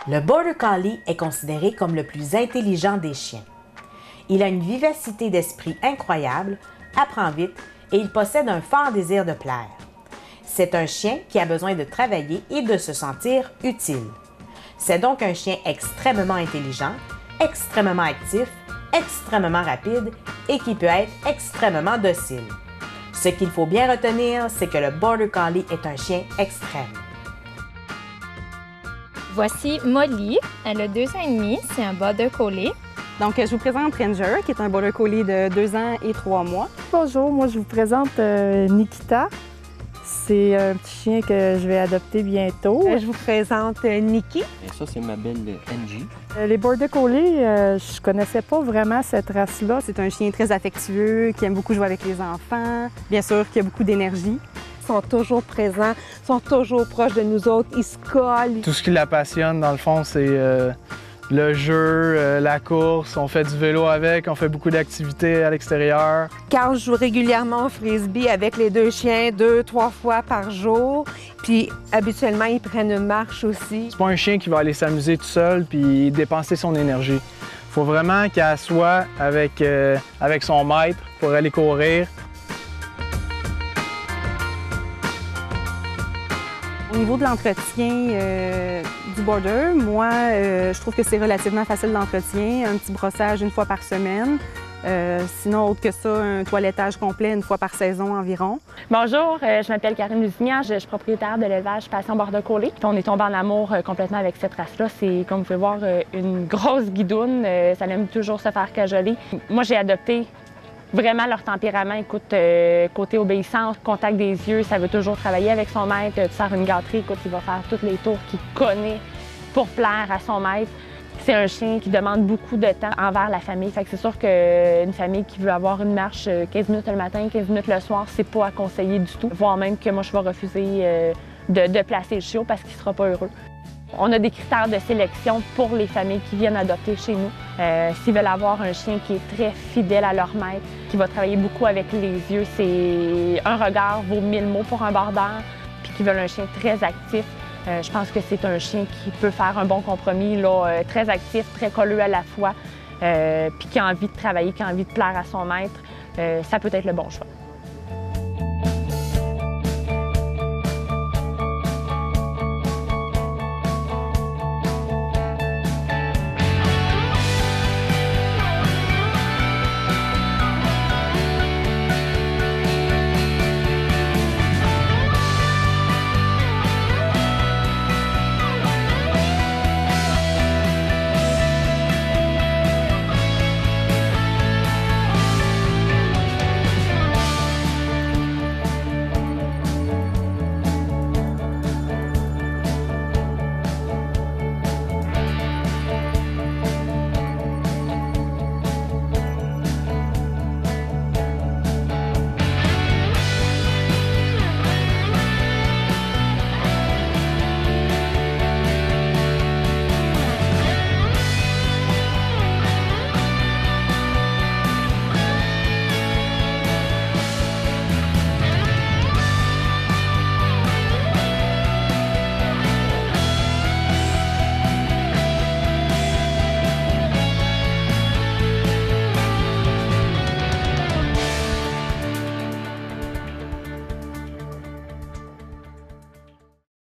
Le Border Collie est considéré comme le plus intelligent des chiens. Il a une vivacité d'esprit incroyable, apprend vite et il possède un fort désir de plaire. C'est un chien qui a besoin de travailler et de se sentir utile. C'est donc un chien extrêmement intelligent, extrêmement actif, extrêmement rapide et qui peut être extrêmement docile. Ce qu'il faut bien retenir, c'est que le Border Collie est un chien extrême. Voici Molly, elle a 2 ans et demi, c'est un Border Collie. Donc, je vous présente Ranger, qui est un Border Collie de 2 ans et 3 mois. Bonjour, moi je vous présente Nikita. C'est un petit chien que je vais adopter bientôt. Je vous présente Nikki. Et ça, c'est ma belle Angie. Les Border Collie, je connaissais pas vraiment cette race-là. C'est un chien très affectueux, qui aime beaucoup jouer avec les enfants, bien sûr, qui a beaucoup d'énergie. Ils sont toujours présents, sont toujours proches de nous autres, ils se collent. Tout ce qui la passionne, dans le fond, c'est le jeu, la course. On fait du vélo avec, on fait beaucoup d'activités à l'extérieur. Carl joue régulièrement au frisbee avec les 2 chiens 2-3 fois par jour. Puis habituellement, ils prennent une marche aussi. C'est pas un chien qui va aller s'amuser tout seul puis dépenser son énergie. Il faut vraiment qu'elle soit avec son maître pour aller courir. Au niveau de l'entretien du Border, moi, je trouve que c'est relativement facile d'entretien. Un petit brossage 1 fois par semaine. Sinon, autre que ça, un toilettage complet 1 fois par saison environ. Bonjour, je m'appelle Karine Lusignan, je suis propriétaire de l'élevage Passion Border Collie. On est tombé en amour complètement avec cette race-là. C'est, comme vous pouvez voir, une grosse guidoune. Ça aime toujours se faire cajoler. Moi, j'ai adopté vraiment leur tempérament. Écoute, côté obéissance, contact des yeux, ça veut toujours travailler avec son maître. Tu sors une gâterie, écoute, il va faire tous les tours qu'il connaît pour plaire à son maître. C'est un chien qui demande beaucoup de temps envers la famille. Fait que c'est sûr qu'une famille qui veut avoir une marche 15 minutes le matin, 15 minutes le soir, c'est pas à conseiller du tout. Voire même que moi, je vais refuser de placer le chiot parce qu'il sera pas heureux. On a des critères de sélection pour les familles qui viennent adopter chez nous. S'ils veulent avoir un chien qui est très fidèle à leur maître, qui va travailler beaucoup avec les yeux, c'est un regard vaut 1000 mots pour un border, puis qui veulent un chien très actif. Je pense que c'est un chien qui peut faire un bon compromis, là, très actif, très colleux à la fois, puis qui a envie de travailler, qui a envie de plaire à son maître. Ça peut être le bon choix.